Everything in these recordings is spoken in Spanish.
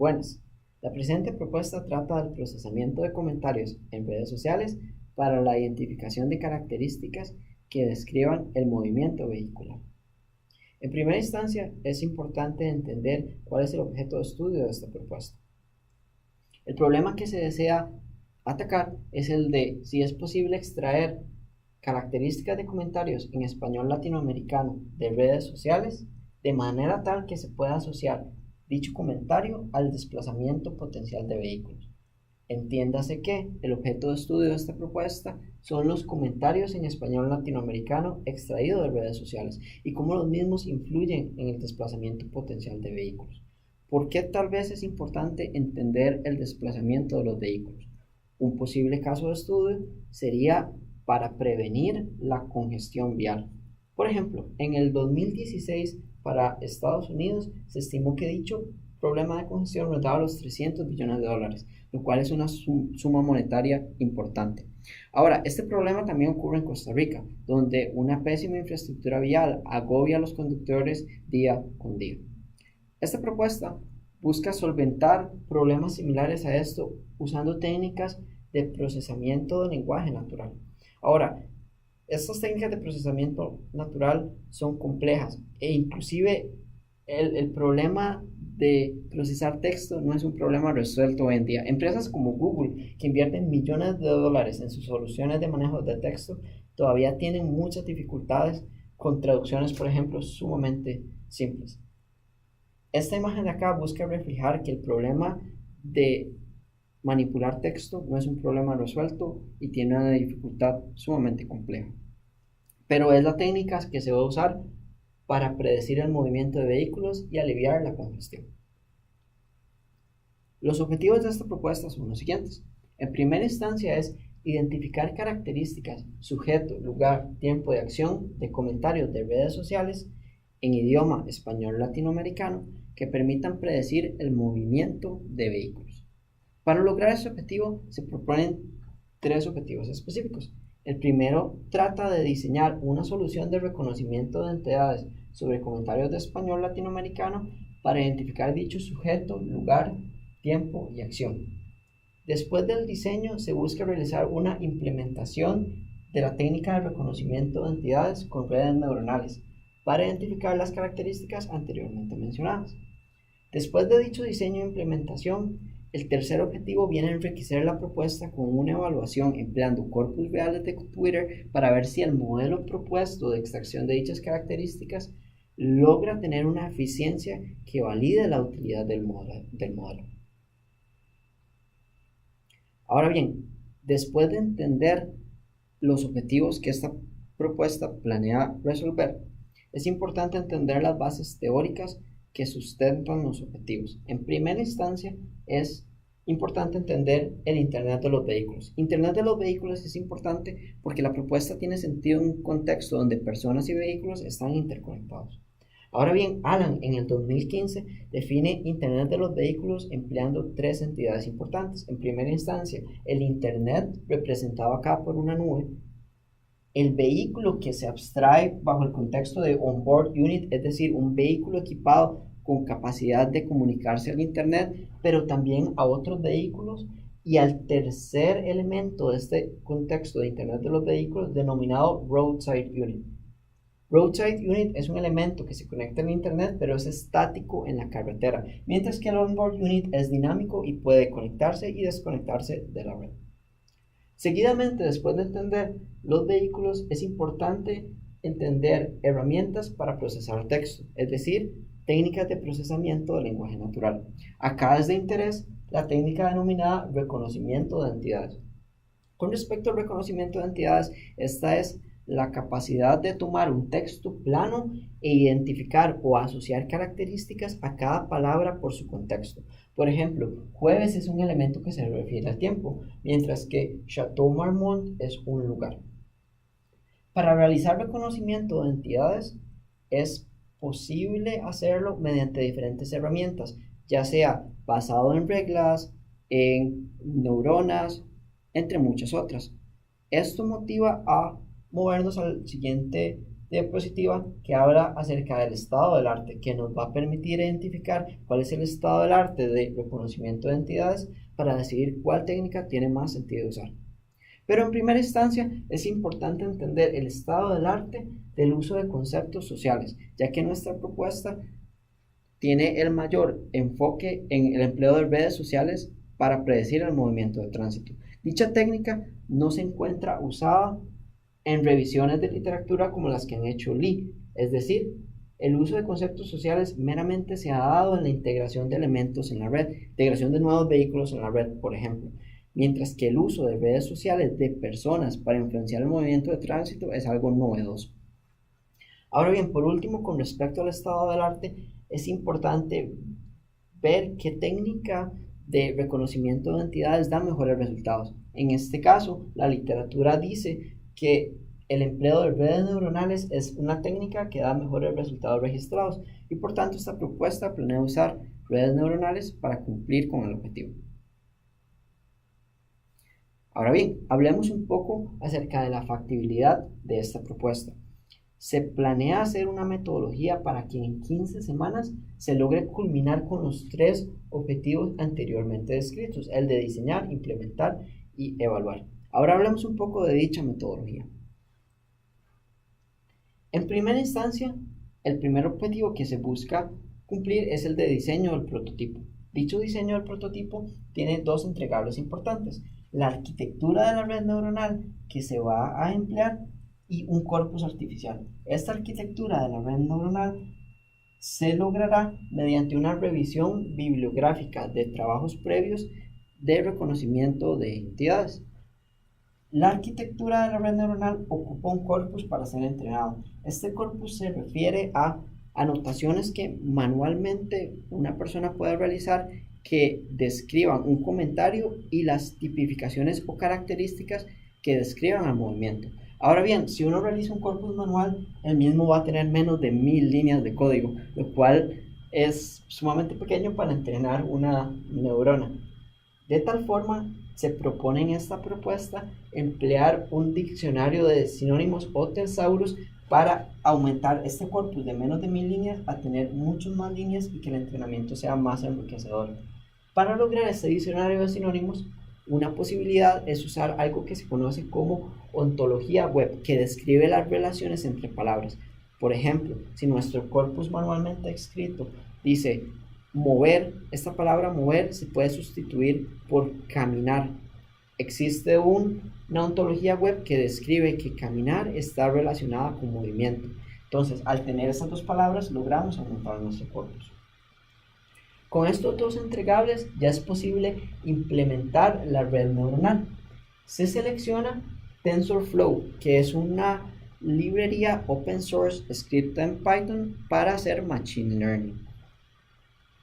Buenas. La presente propuesta trata del procesamiento de comentarios en redes sociales para la identificación de características que describan el movimiento vehicular. En primera instancia, es importante entender cuál es el objeto de estudio de esta propuesta. El problema que se desea atacar es el de si es posible extraer características de comentarios en español latinoamericano de redes sociales de manera tal que se pueda asociar dicho comentario al desplazamiento potencial de vehículos. Entiéndase que el objeto de estudio de esta propuesta son los comentarios en español latinoamericano extraídos de redes sociales y cómo los mismos influyen en el desplazamiento potencial de vehículos. ¿Por qué tal vez es importante entender el desplazamiento de los vehículos? Un posible caso de estudio sería para prevenir la congestión vial. Por ejemplo, en el 2016 para Estados Unidos se estimó que dicho problema de congestión rondaba los $300 billones, lo cual es una suma monetaria importante. Ahora, este problema también ocurre en Costa Rica, donde una pésima infraestructura vial agobia a los conductores día con día. Esta propuesta busca solventar problemas similares a esto usando técnicas de procesamiento de lenguaje natural. Ahora, estas técnicas de procesamiento natural son complejas e inclusive el problema de procesar texto no es un problema resuelto hoy en día. Empresas como Google, que invierten millones de dólares en sus soluciones de manejo de texto, todavía tienen muchas dificultades con traducciones, por ejemplo, sumamente simples. Esta imagen de acá busca reflejar que el problema de manipular texto no es un problema resuelto y tiene una dificultad sumamente compleja. Pero es la técnica que se va a usar para predecir el movimiento de vehículos y aliviar la congestión. Los objetivos de esta propuesta son los siguientes. En primera instancia es identificar características, sujeto, lugar, tiempo de acción de comentarios de redes sociales en idioma español latinoamericano que permitan predecir el movimiento de vehículos. Para lograr este objetivo se proponen tres objetivos específicos. El primero trata de diseñar una solución de reconocimiento de entidades sobre comentarios de español latinoamericano para identificar dicho sujeto, lugar, tiempo y acción. Después del diseño se busca realizar una implementación de la técnica de reconocimiento de entidades con redes neuronales para identificar las características anteriormente mencionadas. Después de dicho diseño e implementación, el tercer objetivo viene a enriquecer la propuesta con una evaluación empleando corpus reales de Twitter para ver si el modelo propuesto de extracción de dichas características logra tener una eficiencia que valide la utilidad del modelo. Ahora bien, después de entender los objetivos que esta propuesta planea resolver, es importante entender las bases teóricas que sustentan los objetivos. En primera instancia, es importante entender el Internet de los vehículos. Internet de los vehículos es importante porque la propuesta tiene sentido en un contexto donde personas y vehículos están interconectados. Ahora bien, Alan en el 2015 define Internet de los vehículos empleando tres entidades importantes. En primera instancia, el Internet representado acá por una nube, el vehículo que se abstrae bajo el contexto de onboard unit, es decir, un vehículo equipado con capacidad de comunicarse al Internet, pero también a otros vehículos, y al tercer elemento de este contexto de Internet de los vehículos denominado roadside unit. Roadside unit es un elemento que se conecta al Internet, pero es estático en la carretera, mientras que el onboard unit es dinámico y puede conectarse y desconectarse de la red. Seguidamente, después de entender los vehículos, es importante entender herramientas para procesar texto, es decir, técnicas de procesamiento de lenguaje natural. Acá es de interés la técnica denominada reconocimiento de entidades. Con respecto al reconocimiento de entidades, esta es la capacidad de tomar un texto plano e identificar o asociar características a cada palabra por su contexto. Por ejemplo, jueves es un elemento que se refiere al tiempo, mientras que Chateau Marmont es un lugar. Para realizar reconocimiento de entidades es posible hacerlo mediante diferentes herramientas, ya sea basado en reglas, en neuronas, entre muchas otras. Esto motiva a movernos al siguiente diapositiva que habla acerca del estado del arte, que nos va a permitir identificar cuál es el estado del arte de reconocimiento de entidades para decidir cuál técnica tiene más sentido usar. Pero en primera instancia es importante entender el estado del arte del uso de conceptos sociales, ya que nuestra propuesta tiene el mayor enfoque en el empleo de redes sociales para predecir el movimiento de tránsito. Dicha técnica no se encuentra usada en revisiones de literatura como las que han hecho Lee, es decir, el uso de conceptos sociales meramente se ha dado en la integración de elementos en la red, integración de nuevos vehículos en la red, por ejemplo, mientras que el uso de redes sociales de personas para influenciar el movimiento de tránsito es algo novedoso. Ahora bien, por último, con respecto al estado del arte, es importante ver qué técnica de reconocimiento de entidades da mejores resultados. En este caso, la literatura dice que el empleo de redes neuronales es una técnica que da mejores resultados registrados y por tanto esta propuesta planea usar redes neuronales para cumplir con el objetivo. Ahora bien, hablemos un poco acerca de la factibilidad de esta propuesta. Se planea hacer una metodología para que en 15 semanas se logre culminar con los 3 objetivos anteriormente descritos, el de diseñar, implementar y evaluar. Ahora hablemos un poco de dicha metodología. En primera instancia, el primer objetivo que se busca cumplir es el de diseño del prototipo. Dicho diseño del prototipo tiene 2 entregables importantes: la arquitectura de la red neuronal que se va a emplear y un corpus artificial. Esta arquitectura de la red neuronal se logrará mediante una revisión bibliográfica de trabajos previos de reconocimiento de entidades. La arquitectura de la red neuronal ocupa un corpus para ser entrenado. Este corpus se refiere a anotaciones que manualmente una persona puede realizar que describan un comentario y las tipificaciones o características que describan al movimiento. Ahora bien, si uno realiza un corpus manual, el mismo va a tener menos de 1000 líneas de código, lo cual es sumamente pequeño para entrenar una neurona. De tal forma, se propone en esta propuesta emplear un diccionario de sinónimos o tesauros para aumentar este corpus de menos de 1000 líneas a tener muchas más líneas y que el entrenamiento sea más enriquecedor. Para lograr este diccionario de sinónimos, una posibilidad es usar algo que se conoce como ontología web, que describe las relaciones entre palabras. Por ejemplo, si nuestro corpus manualmente escrito dice mover, esta palabra mover se puede sustituir por caminar. Existe una ontología web que describe que caminar está relacionada con movimiento. Entonces, al tener estas 2 palabras, logramos aumentar nuestro corpus. Con estos 2 entregables ya es posible implementar la red neuronal. Se selecciona TensorFlow, que es una librería open source escrita en Python para hacer Machine Learning.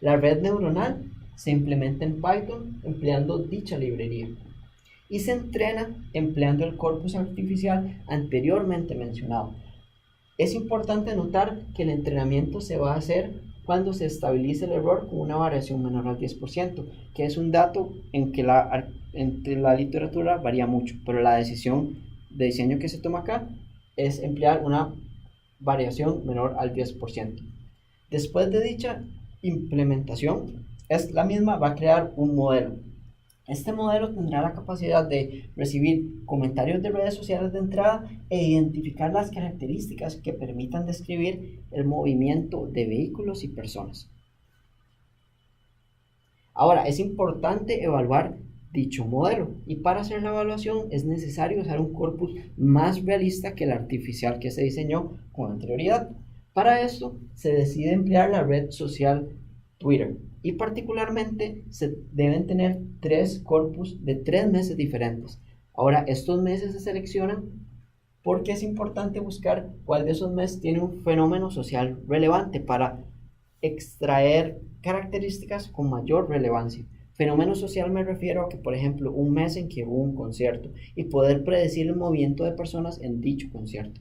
La red neuronal se implementa en Python empleando dicha librería y se entrena empleando el corpus artificial anteriormente mencionado. Es importante notar que el entrenamiento se va a hacer cuando se estabilice el error con una variación menor al 10%, que es un dato en que entre la literatura varía mucho, pero la decisión de diseño que se toma acá es emplear una variación menor al 10%. Después de dicha implementación, la misma va a crear un modelo. Este modelo tendrá la capacidad de recibir comentarios de redes sociales de entrada e identificar las características que permitan describir el movimiento de vehículos y personas. Ahora, es importante evaluar dicho modelo y para hacer la evaluación es necesario usar un corpus más realista que el artificial que se diseñó con anterioridad. Para esto se decide emplear la red social Twitter y particularmente se deben tener 3 corpus de 3 meses diferentes. Ahora, estos meses se seleccionan porque es importante buscar cuál de esos meses tiene un fenómeno social relevante para extraer características con mayor relevancia. Fenómeno social me refiero a que, por ejemplo, un mes en que hubo un concierto y poder predecir el movimiento de personas en dicho concierto.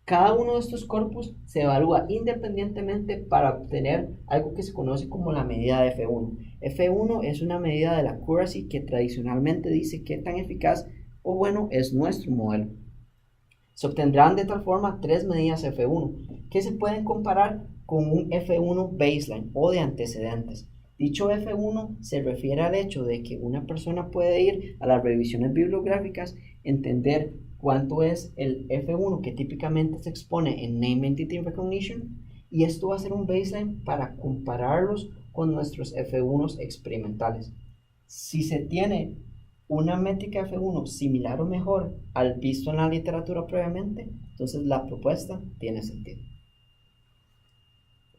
Cada uno de estos corpus se evalúa independientemente para obtener algo que se conoce como la medida de F1. F1 es una medida de la accuracy que tradicionalmente dice qué tan eficaz o bueno es nuestro modelo. Se obtendrán de tal forma tres medidas F1 que se pueden comparar con un F1 baseline o de antecedentes. Dicho F1 se refiere al hecho de que una persona puede ir a las revisiones bibliográficas, entender cuánto es el F1 que típicamente se expone en Name Entity Recognition, y esto va a ser un baseline para compararlos con nuestros F1s experimentales. Si se tiene una métrica F1 similar o mejor al visto en la literatura previamente, entonces la propuesta tiene sentido.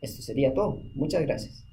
Esto sería todo. Muchas gracias.